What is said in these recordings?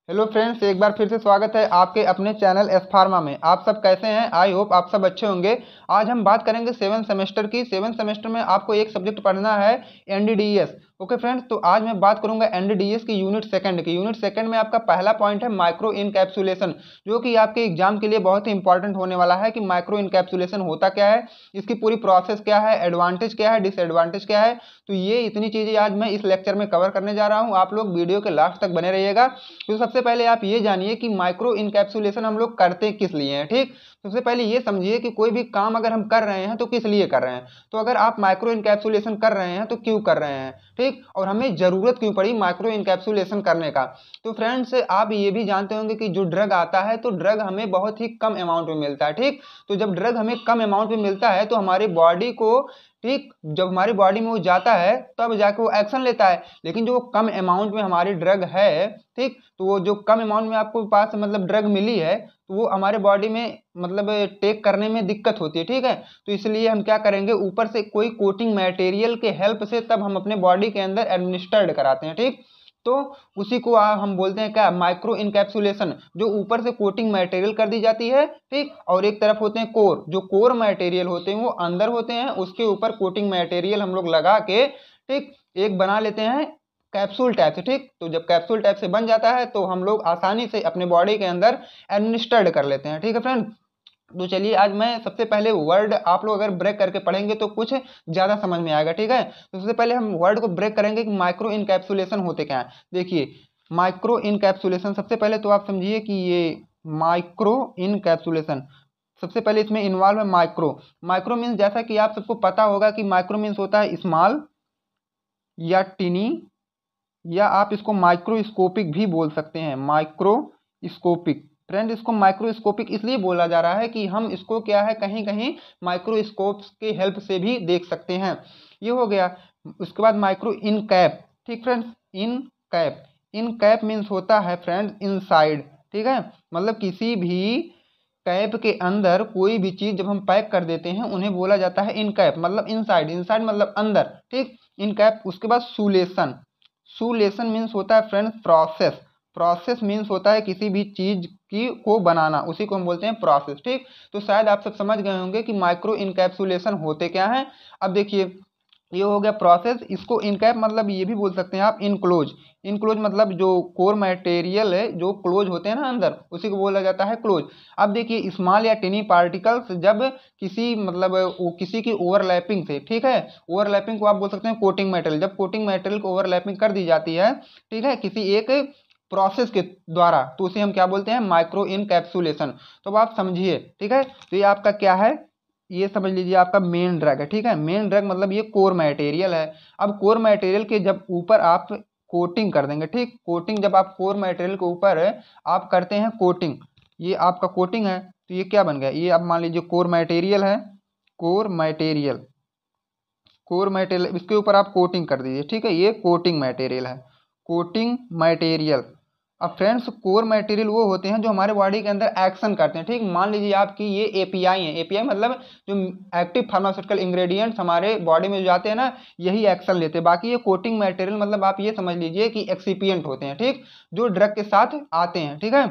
Hello friends, एक बार फिर से स्वागत है आपके अपने चैनल एस फार्मा में। आप सब कैसे हैं? आई होप आप सब अच्छे होंगे। आज हम बात करेंगे सेवन सेमेस्टर की। सेवन सेमेस्टर में आपको एक सब्जेक्ट पढ़ना है एनडीडीएस। ओके फ्रेंड्स, तो आज मैं बात करूंगा एनडीडीएस की यूनिट सेकंड की। यूनिट सेकंड में आपका पहला पॉइंट है माइक्रो इनकैप्सुलेशन, जो कि आपके एग्जाम के लिए बहुत ही इंपॉर्टेंट होने वाला है कि माइक्रो इनकैप्सुलेशन होता क्या है, इसकी पूरी प्रोसेस क्या है, एडवांटेज क्या है, डिसएडवांटेज क्या है। तो ये इतनी चीज़ें आज मैं इस लेक्चर में कवर करने जा रहा हूँ। आप लोग वीडियो के लास्ट तक बने रहिएगा। तो सबसे पहले आप ये जानिए कि माइक्रो इनकैप्सुलेशन हम लोग करते किस लिए हैं। ठीक, सबसे पहले ये समझिए कि कोई भी काम अगर हम कर रहे हैं तो किस लिए कर रहे हैं। तो अगर आप माइक्रो इनकैप्सुलेशन कर रहे हैं तो क्यों कर रहे हैं, ठीक, और हमें जरूरत क्यों पड़ी माइक्रो इनकैप्सुलेशन करने का। तो फ्रेंड्स, आप ये भी जानते होंगे कि जो ड्रग आता है तो ड्रग हमें बहुत ही कम अमाउंट में मिलता है। ठीक, तो जब ड्रग हमें कम अमाउंट में मिलता है तो हमारी बॉडी को, ठीक, जब हमारी बॉडी में वो जाता है तब जाके वो एक्शन लेता है। लेकिन जो कम अमाउंट में हमारी ड्रग है, ठीक, तो वो जो कम अमाउंट में आपको पास मतलब ड्रग मिली है तो वो हमारे बॉडी में मतलब टेक करने में दिक्कत होती है। ठीक है, तो इसलिए हम क्या करेंगे, ऊपर से कोई कोटिंग मटेरियल के हेल्प से तब हम अपने बॉडी के अंदर एडमिनिस्टर्ड कराते हैं। ठीक, तो उसी को हम बोलते हैं क्या, माइक्रो इनकैप्सुलेशन, जो ऊपर से कोटिंग मटेरियल कर दी जाती है। ठीक, और एक तरफ होते हैं कोर, जो कोर मटेरियल होते हैं वो अंदर होते हैं, उसके ऊपर कोटिंग मटेरियल हम लोग लगा के, ठीक, एक बना लेते हैं कैप्सूल टाइप से। ठीक, तो जब कैप्सूल टाइप से बन जाता है तो हम लोग आसानी से अपने बॉडी के अंदर एडमिनिस्टर्ड कर लेते हैं। ठीक है फ्रेंड, तो चलिए आज मैं सबसे पहले वर्ड आप लोग अगर ब्रेक करके पढ़ेंगे तो कुछ ज़्यादा समझ में आएगा। ठीक है, तो सबसे पहले हम वर्ड को ब्रेक करेंगे कि माइक्रो इनकैप्सुलेशन होते क्या है। देखिए, माइक्रो इनकैप्सुलेशन सबसे पहले तो आप समझिए कि ये माइक्रो इनकैप्सुलेशन, सबसे पहले इसमें इन्वॉल्व है माइक्रो। माइक्रो मीन्स जैसा कि आप सबको पता होगा कि माइक्रो मीन्स होता है स्मॉल या टिनी, या आप इसको माइक्रोस्कोपिक भी बोल सकते हैं, माइक्रोस्कोपिक। फ्रेंड, इसको माइक्रोस्कोपिक इसलिए बोला जा रहा है कि हम इसको क्या है, कहीं कहीं माइक्रोस्कोप्स के हेल्प से भी देख सकते हैं। ये हो गया। उसके बाद माइक्रो इन कैप। ठीक फ्रेंड्स, इन कैप, इन कैप मीन्स होता है फ्रेंड्स इनसाइड। ठीक है, मतलब किसी भी कैप के अंदर कोई भी चीज जब हम पैक कर देते हैं उन्हें बोला जाता है इन कैप, मतलब इनसाइड, इनसाइड मतलब अंदर। ठीक, इन कैप। उसके बाद सुलेशन, सुलेशन मीन्स होता है फ्रेंड्स प्रोसेस। प्रोसेस मीन्स होता है किसी भी चीज की को बनाना, उसी को हम बोलते हैं प्रोसेस। ठीक, तो शायद आप सब समझ गए होंगे कि माइक्रो इनकैप्सुलेशन होते क्या है। अब देखिए, ये हो गया प्रोसेस। इसको इनकैप मतलब ये भी बोल सकते हैं आप इनक्लोज। इनक्लोज मतलब जो कोर मटेरियल है जो क्लोज होते हैं ना अंदर, उसी को बोला जाता है क्लोज। अब देखिए, स्मॉल या टिनी पार्टिकल्स जब किसी मतलब वो किसी की ओवरलैपिंग से, ठीक है, ओवरलैपिंग को आप बोल सकते हैं कोटिंग मटेरियल, जब कोटिंग मटेरियल को ओवरलैपिंग कर दी जाती है, ठीक है, किसी एक प्रोसेस के द्वारा, तो उसे हम क्या बोलते हैं, माइक्रो इनकैप्सुलेशन। तो अब आप समझिए। ठीक है, तो ये आपका क्या है, ये समझ लीजिए आपका मेन ड्रग है। ठीक है, मेन ड्रग मतलब ये कोर मटेरियल है। अब कोर मटेरियल के जब ऊपर आप कोटिंग कर देंगे, ठीक, कोटिंग जब आप कोर मटेरियल के ऊपर आप करते हैं कोटिंग, ये आपका कोटिंग है, तो ये क्या बन गया, ये आप मान लीजिए कोर मटेरियल है, कोर मटेरियल, कोर मटेरियल, इसके ऊपर आप कोटिंग कर दीजिए। ठीक है, ये कोटिंग मटेरियल है, कोटिंग मटेरियल। अब फ्रेंड्स, कोर मटेरियल वो होते हैं जो हमारे बॉडी के अंदर एक्शन करते हैं। ठीक, मान लीजिए आपकी ये एपीआई है, एपीआई मतलब जो एक्टिव फार्मास्यूटिकल इंग्रेडिएंट्स हमारे बॉडी में जो जाते हैं ना, यही एक्शन लेते हैं। बाकी ये कोटिंग मटेरियल मतलब आप ये समझ लीजिए कि एक्सिपिएंट होते हैं, ठीक, जो ड्रग के साथ आते हैं। ठीक है,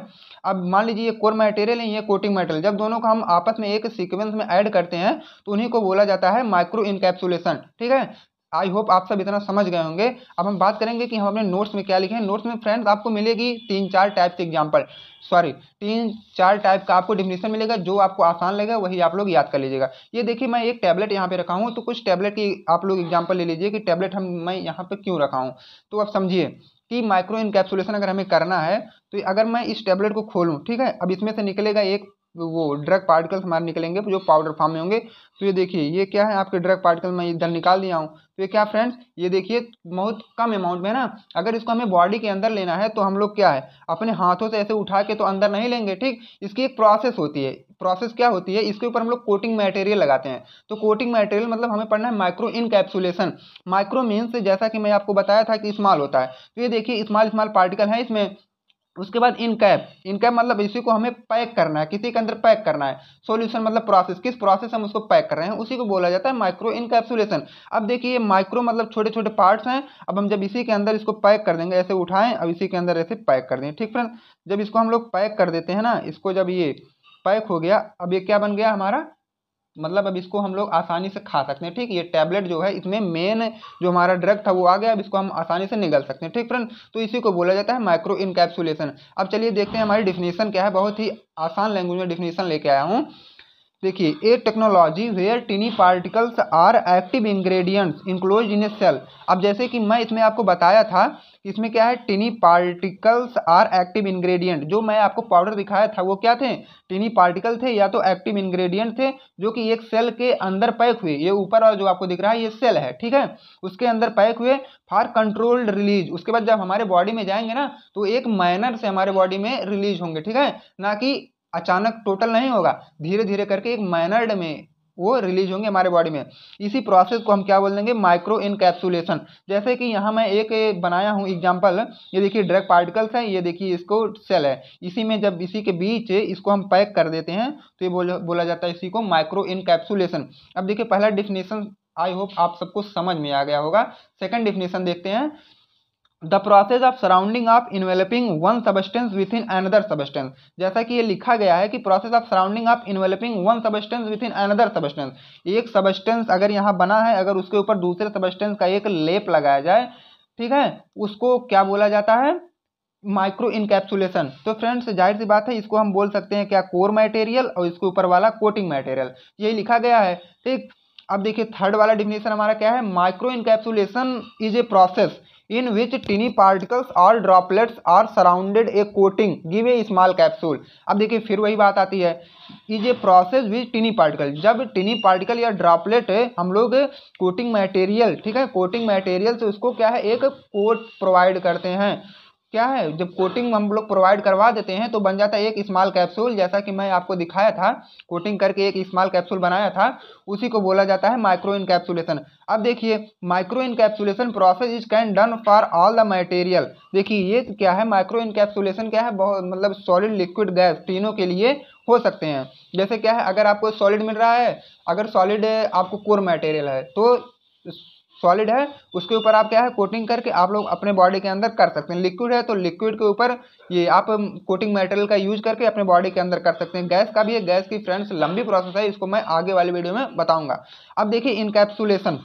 अब मान लीजिए ये कोर मटेरियल है, ये कोटिंग मटेरियल, जब दोनों को हम आपस में एक सीक्वेंस में ऐड करते हैं तो उन्हीं को बोला जाता है माइक्रो इनकैप्सुलेशन। ठीक है, आई होप आप सब इतना समझ गए होंगे। अब हम बात करेंगे कि हम अपने नोट्स में क्या लिखे हैं। नोट्स में फ्रेंड्स आपको मिलेगी तीन चार टाइप के एग्जाम्पल, सॉरी, तीन चार टाइप का आपको डिफिनेशन मिलेगा, जो आपको आसान लगेगा वही आप लोग याद कर लीजिएगा। ये देखिए, मैं एक टैबलेट यहाँ पे रखा हूँ, तो कुछ टैबलेट की आप लोग एग्जाम्पल ले लीजिए कि टैबलेट मैं यहाँ पे क्यों रखा हूँ। तो आप समझिए कि माइक्रो इनकैप्सुलेशन अगर हमें करना है तो अगर मैं इस टैबलेट को खोलूँ, ठीक है, अब इसमें से निकलेगा एक वो ड्रग पार्टिकल्स हमारे निकलेंगे जो पाउडर फॉर्म में होंगे। तो ये देखिए, ये क्या है, आपके ड्रग पार्टिकल मैं इधर निकाल दिया हूँ। तो ये क्या फ्रेंड्स, ये देखिए बहुत कम अमाउंट में है ना। अगर इसको हमें बॉडी के अंदर लेना है तो हम लोग क्या है, अपने हाथों से ऐसे उठा के तो अंदर नहीं लेंगे। ठीक, इसकी एक प्रोसेस होती है। प्रोसेस क्या होती है, इसके ऊपर हम लोग कोटिंग मटेरियल लगाते हैं। तो कोटिंग मटेरियल मतलब हमें पढ़ना है माइक्रो इनकैप्सुलेशन। माइक्रो मीन्स जैसा कि मैं आपको बताया था कि स्मॉल होता है, तो ये देखिए स्मॉल स्मॉल पार्टिकल है इसमें, उसके बाद इनकैप, इनकैप मतलब इसी को हमें पैक करना है, किसी के अंदर पैक करना है। सॉल्यूशन मतलब प्रोसेस, किस प्रोसेस हम उसको पैक कर रहे हैं उसी को बोला जाता है माइक्रो इनकैप्सुलेशन। अब देखिए माइक्रो मतलब छोटे छोटे पार्ट्स हैं, अब हम जब इसी के अंदर इसको पैक कर देंगे, ऐसे उठाएं अब इसी के अंदर ऐसे पैक कर देंगे, ठीक फ्रेंड। जब इसको हम लोग पैक कर देते हैं ना, इसको जब ये पैक हो गया, अब ये क्या बन गया हमारा, मतलब अब इसको हम लोग आसानी से खा सकते हैं, ठीक। ये टैबलेट जो है इसमें मेन जो हमारा ड्रग था वो आ गया, अब इसको हम आसानी से निगल सकते हैं, ठीक फ्रेंड। तो इसी को बोला जाता है माइक्रो इनकैप्सुलेशन। अब चलिए देखते हैं हमारी डिफिनीशन क्या है, बहुत ही आसान लैंग्वेज में डिफिनीशन लेके आया हूँ। देखिए, a technology where tiny particles are active ingredients enclose in a cell. अब जैसे कि मैं इसमें आपको बताया था, इसमें क्या है, tiny particles are active ingredient. जो मैं आपको पाउडर दिखाया था वो क्या थे, टिनी पार्टिकल थे या तो एक्टिव इंग्रेडिएंट थे, जो कि एक सेल के अंदर पैक हुए। ये ऊपर वाला जो आपको दिख रहा है ये सेल है, ठीक है, उसके अंदर पैक हुए फॉर कंट्रोल्ड रिलीज। उसके बाद जब हमारे बॉडी में जाएंगे ना तो एक मैनर से हमारे बॉडी में रिलीज होंगे, ठीक है, ना कि अचानक टोटल नहीं होगा, धीरे धीरे करके एक मैनर्ड में वो रिलीज होंगे हमारे बॉडी में। इसी प्रोसेस को हम क्या बोल देंगे, माइक्रो इनकैप्सुलेशन। जैसे कि यहाँ मैं एक बनाया हूँ एग्जांपल, ये देखिए ड्रग पार्टिकल्स है, ये देखिए इसको सेल है, इसी में जब इसी के बीच इसको हम पैक कर देते हैं तो ये बोला जाता है इसी को माइक्रो इनकैप्सुलेशन। अब देखिए पहला डिफिनेशन आई होप आप सबको समझ में आ गया होगा। सेकंड डिफिनेशन देखते हैं, the process of surrounding of enveloping one substance with in another substance. जैसा कि ये लिखा गया है कि process of surrounding of enveloping one substance with in another substance. एक सबस्टेंस अगर यहाँ बना है, अगर उसके ऊपर दूसरे सबस्टेंस का एक लेप लगाया जाए, ठीक है, उसको क्या बोला जाता है, माइक्रो इनकैप्सुलेशन। तो फ्रेंड्स जाहिर सी बात है इसको हम बोल सकते हैं क्या, कोर मटेरियल, और इसके ऊपर वाला कोटिंग मटेरियल, यही लिखा गया है, ठीक। अब देखिए थर्ड वाला डिफिनेशन हमारा क्या है, micro encapsulation is a process in which tiny particles or droplets are surrounded a coating give a small capsule। अब देखिए फिर वही बात आती है, is a process which टिनी particle. जब टिनी पार्टिकल या ड्रॉपलेट हम लोग कोटिंग मटेरियल, ठीक है, कोटिंग मटेरियल से उसको क्या है एक कोट प्रोवाइड करते हैं, क्या है, जब कोटिंग हम लोग प्रोवाइड करवा देते हैं तो बन जाता है एक स्मॉल कैप्सूल। जैसा कि मैं आपको दिखाया था, कोटिंग करके एक स्मॉल कैप्सूल बनाया था, उसी को बोला जाता है माइक्रो इनकैप्सुलेशन। अब देखिए micro encapsulation process is can done for all the material. देखिए ये क्या है, माइक्रो इनकैप्सुलेशन क्या है, बहुत मतलब सॉलिड लिक्विड गैस तीनों के लिए हो सकते हैं। जैसे क्या है, अगर आपको सॉलिड मिल रहा है, अगर सॉलिड आपको कोर मटेरियल है तो सॉलिड है उसके ऊपर आप क्या है कोटिंग करके आप लोग अपने बॉडी के अंदर कर सकते हैं। लिक्विड है तो लिक्विड के ऊपर ये आप कोटिंग मटेरियल का यूज करके अपने बॉडी के अंदर कर सकते हैं। गैस का भी है, गैस की फ्रेंड्स लंबी प्रोसेस है, इसको मैं आगे वाली वीडियो में बताऊंगा। अब देखिए इनकैप्सुलेशन,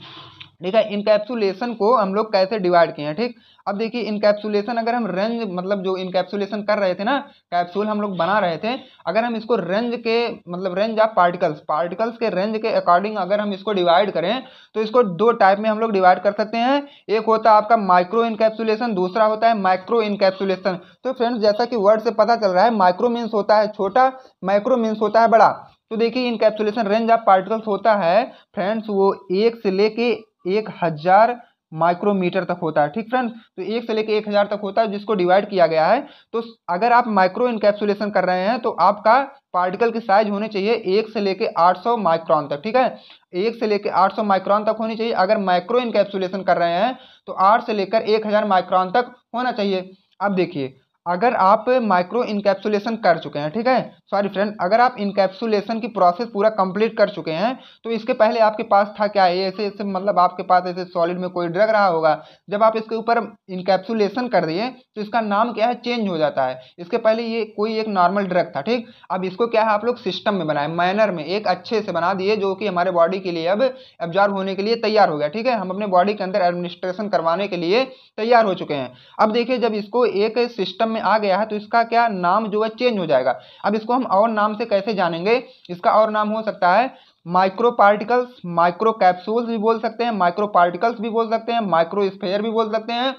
ठीक है, इनकैप्सुलेशन को हम लोग कैसे डिवाइड किए हैं, ठीक। अब देखिए इनकैप्सुलेशन अगर हम रेंज मतलब जो इनकैप्सुलेशन कर रहे थे ना, कैप्सूल हम लोग बना रहे थे, अगर हम इसको रेंज के मतलब रेंज ऑफ पार्टिकल्स के रेंज के अकॉर्डिंग अगर हम इसको डिवाइड करें तो इसको दो टाइप में हम लोग डिवाइड कर सकते हैं। एक होता है आपका माइक्रो इनकैप्सुलेशन, दूसरा होता है माइक्रो इनकैप्सुलेशन। तो फ्रेंड्स जैसा कि वर्ड से पता चल रहा है, माइक्रो मीन्स होता है छोटा, माइक्रो मीन्स होता है बड़ा। तो देखिए इनकैप्सुलेशन रेंज ऑफ पार्टिकल्स होता है फ्रेंड्स वो 1 से लेके 1000 माइक्रोमीटर तक होता है, ठीक फ्रेंड्स। तो 1 से लेके 1000 तक होता है जिसको डिवाइड किया गया है। तो अगर आप माइक्रो इनकैप्सुलेशन कर रहे हैं तो आपका पार्टिकल की साइज होनी चाहिए 1 से लेके 800 माइक्रोन तक, ठीक है, 1 से लेके 800 माइक्रोन तक होनी चाहिए। अगर माइक्रो इनकैप्सुलेशन कर रहे हैं तो 8 से लेकर 1000 माइक्रोन तक होना चाहिए। अब देखिए अगर आप माइक्रो इनकैप्सुलेशन कर चुके हैं, ठीक है, सॉरी फ्रेंड, अगर आप इनकैप्सुलेशन की प्रोसेस पूरा कंप्लीट कर चुके हैं तो इसके पहले आपके पास था क्या, ये ऐसे ऐसे मतलब आपके पास ऐसे सॉलिड में कोई ड्रग रहा होगा, जब आप इसके ऊपर इनकैप्सुलेशन कर दिए तो इसका नाम क्या है चेंज हो जाता है। इसके पहले ये कोई एक नॉर्मल ड्रग था, ठीक। अब इसको क्या है आप लोग सिस्टम में बनाए, मैनर में एक अच्छे से बना दिए जो कि हमारे बॉडी के लिए अब एब्जॉर्ब होने के लिए तैयार हो गया, ठीक है, हम अपने बॉडी के अंदर एडमिनिस्ट्रेशन करवाने के लिए तैयार हो चुके हैं। अब देखिए जब इसको एक सिस्टम में आ गया है तो इसका क्या नाम जो है चेंज हो जाएगा। अब इसको हम और नाम से कैसे जानेंगे, इसका और नाम हो सकता है माइक्रो पार्टिकल्स, माइक्रो कैप्सूल्स भी बोल सकते हैं, माइक्रो पार्टिकल्स भी बोल सकते हैं, माइक्रो स्फीयर भी बोल सकते हैं,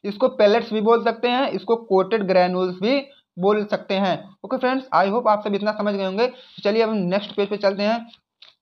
इसको पेलेट्स भी बोल सकते हैं, इसको कोटेड ग्रैन्यूल्स भी बोल सकते हैं। ओके फ्रेंड्स, आई होप आप सब इतना समझ गए होंगे। चलिए अब नेक्स्ट पेज पे चलते हैं।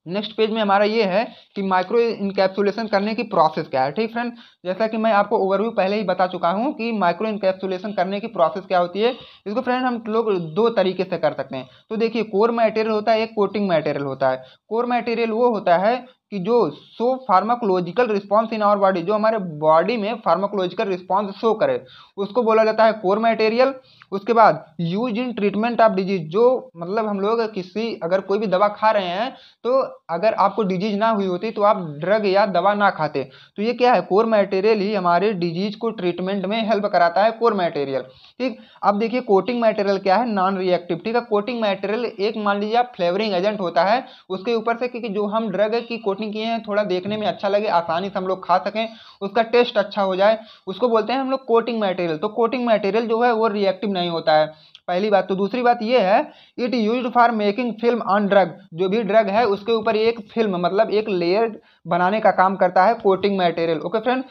नेक्स्ट पेज में हमारा ये है कि माइक्रो इनकैप्सुलेशन करने की प्रोसेस क्या है, ठीक फ्रेंड। जैसा कि मैं आपको ओवरव्यू पहले ही बता चुका हूँ कि माइक्रो इनकैप्सुलेशन करने की प्रोसेस क्या होती है। इसको फ्रेंड हम लोग दो तरीके से कर सकते हैं। तो देखिए कोर मटेरियल होता है, एक कोटिंग मटेरियल होता है। कोर मटेरियल वो होता है कि जो show pharmacological response in our body, जो हमारे बॉडी में फार्माकोलॉजिकल रिस्पॉन्स शो करे, उसको बोला जाता है कोर मटेरियल। उसके बाद use in treatment of disease, जो मतलब हम लोग किसी अगर कोई भी दवा खा रहे हैं तो अगर आपको डिजीज ना हुई होती तो आप ड्रग या दवा ना खाते। तो ये क्या है, कोर मटेरियल ही हमारे डिजीज को ट्रीटमेंट में हेल्प कराता है, कोर मटेरियल। ठीक, अब देखिए कोटिंग मटेरियल क्या है, नॉन रिएक्टिव। ठीक है, कोटिंग मटेरियल एक मान लीजिए आप फ्लेवरिंग एजेंट होता है उसके ऊपर से, क्योंकि जो हम ड्रग की कोटिंग किए हैं थोड़ा देखने में अच्छा लगे, आसानी से हम लोग खा सकें, उसका टेस्ट अच्छा हो जाए, उसको बोलते हैं हम लोग कोटिंग मटेरियल। तो कोटिंग मटेरियल जो है वो रिएक्टिव नहीं होता है, पहली बात। तो दूसरी बात ये है, it used for making film on drug, जो भी ड्रग है उसके ऊपर एक फिल्म मतलब एक लेयर बनाने का काम करता है coating material. Okay friend,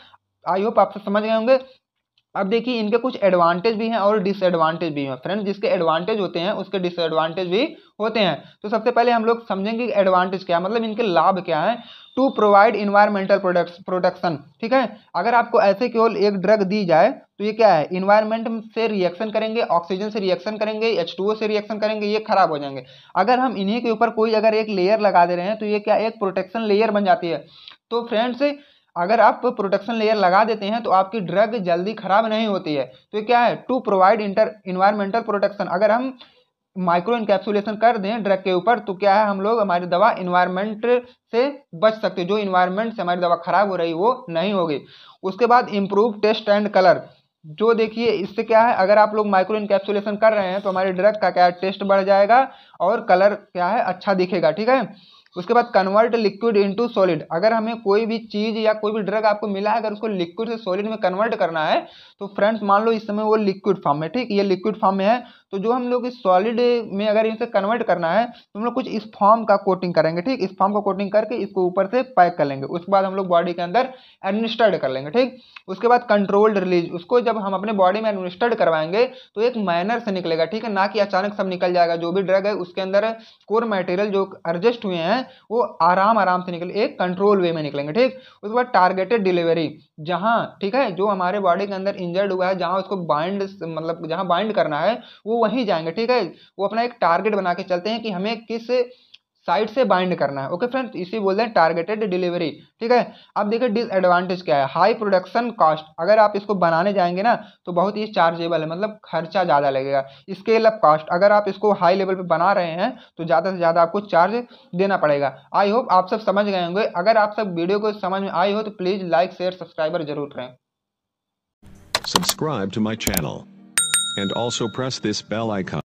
I hope आप सब समझ गए होंगे। अब देखिए इनके कुछ एडवांटेज भी हैं और डिसएडवांटेज भी हैं फ्रेंड, जिसके एडवांटेज होते हैं उसके डिसएडवांटेज भी होते हैं। तो सबसे पहले हम लोग समझेंगे एडवांटेज क्या मतलब इनके लाभ क्या हैं। To provide environmental protection. ठीक है, अगर आपको ऐसे केवल एक ड्रग दी जाए तो ये क्या है, इन्वायरमेंट से रिएक्शन करेंगे, ऑक्सीजन से रिएक्शन करेंगे, H2O से रिएक्शन करेंगे, ये खराब हो जाएंगे। अगर हम इन्हीं के ऊपर कोई अगर एक लेयर लगा दे रहे हैं तो ये क्या एक प्रोटेक्शन लेयर बन जाती है। तो फ्रेंड्स अगर आप प्रोटेक्शन लेयर लगा देते हैं तो आपकी ड्रग जल्दी खराब नहीं होती है। तो ये क्या है, टू प्रोवाइड इन्वायरमेंटल प्रोटेक्शन। अगर हम माइक्रो इनकैप्सुलेशन कर दें ड्रग के ऊपर तो क्या है, हम लोग हमारी दवा इन्वायरमेंट से बच सकते हैं, जो इन्वायरमेंट से हमारी दवा खराब हो रही वो नहीं होगी। उसके बाद इम्प्रूव टेस्ट एंड कलर, जो देखिए इससे क्या है, अगर आप लोग माइक्रो इनकैप्सुलेशन कर रहे हैं तो हमारे ड्रग का क्या टेस्ट बढ़ जाएगा और कलर क्या है अच्छा दिखेगा। ठीक है, उसके बाद कन्वर्ट लिक्विड इनटू सॉलिड, अगर हमें कोई भी चीज या कोई भी ड्रग आपको मिला है अगर उसको लिक्विड से सॉलिड में कन्वर्ट करना है तो फ्रेंड्स मान लो इस समय वो लिक्विड फॉर्म में, ठीक, ये लिक्विड फॉर्म में है, तो जो हम लोग इस सॉलिड में अगर इसे कन्वर्ट करना है तो हम लोग कुछ इस फॉर्म का कोटिंग करेंगे। ठीक, इस फॉर्म का कोटिंग करके इसको ऊपर से पैक कर लेंगे, उसके बाद हम लोग बॉडी के अंदर एडमिनिस्टर्ड कर लेंगे। ठीक, उसके बाद कंट्रोल्ड रिलीज, उसको जब हम अपने बॉडी में एडमिनिस्टर्ड करवाएंगे तो एक मैनर से निकलेगा। ठीक है, ना कि अचानक सब निकल जाएगा, जो भी ड्रग है उसके अंदर कोर मटेरियल जो एडजस्ट हुए हैं वो आराम आराम से निकले, एक कंट्रोल वे में निकलेंगे। ठीक, उसके बाद टारगेटेड डिलीवरी, जहां ठीक है जो हमारे बॉडी के अंदर इंजर्ड हुआ है जहां उसको बाइंड मतलब जहां बाइंड करना है वो वहीं जाएंगे। ठीक है, वो अपना एक टारगेट बना के चलते हैं कि हमें किस साइड से बाइंड करना है। ओके फ्रेंड्स, इसी बोलते हैं टारगेटेड डिलीवरी। ठीक है, अब देखिए डिसएडवांटेज क्या है, हाई प्रोडक्शन कॉस्ट, अगर आप इसको बनाने जाएंगे ना तो बहुत ही चार्जेबल है, मतलब खर्चा ज़्यादा लगेगा। स्केल अप कॉस्ट, अगर आप इसको हाई लेवल पे बना रहे हैं तो ज़्यादा से ज़्यादा आपको चार्ज देना पड़ेगा। आई होप आप सब समझ गए होंगे। अगर आप सब वीडियो को समझ में आई हो तो प्लीज़ लाइक शेयर सब्सक्राइबर जरूर करें। Subscribe to my channel and also press this bell icon.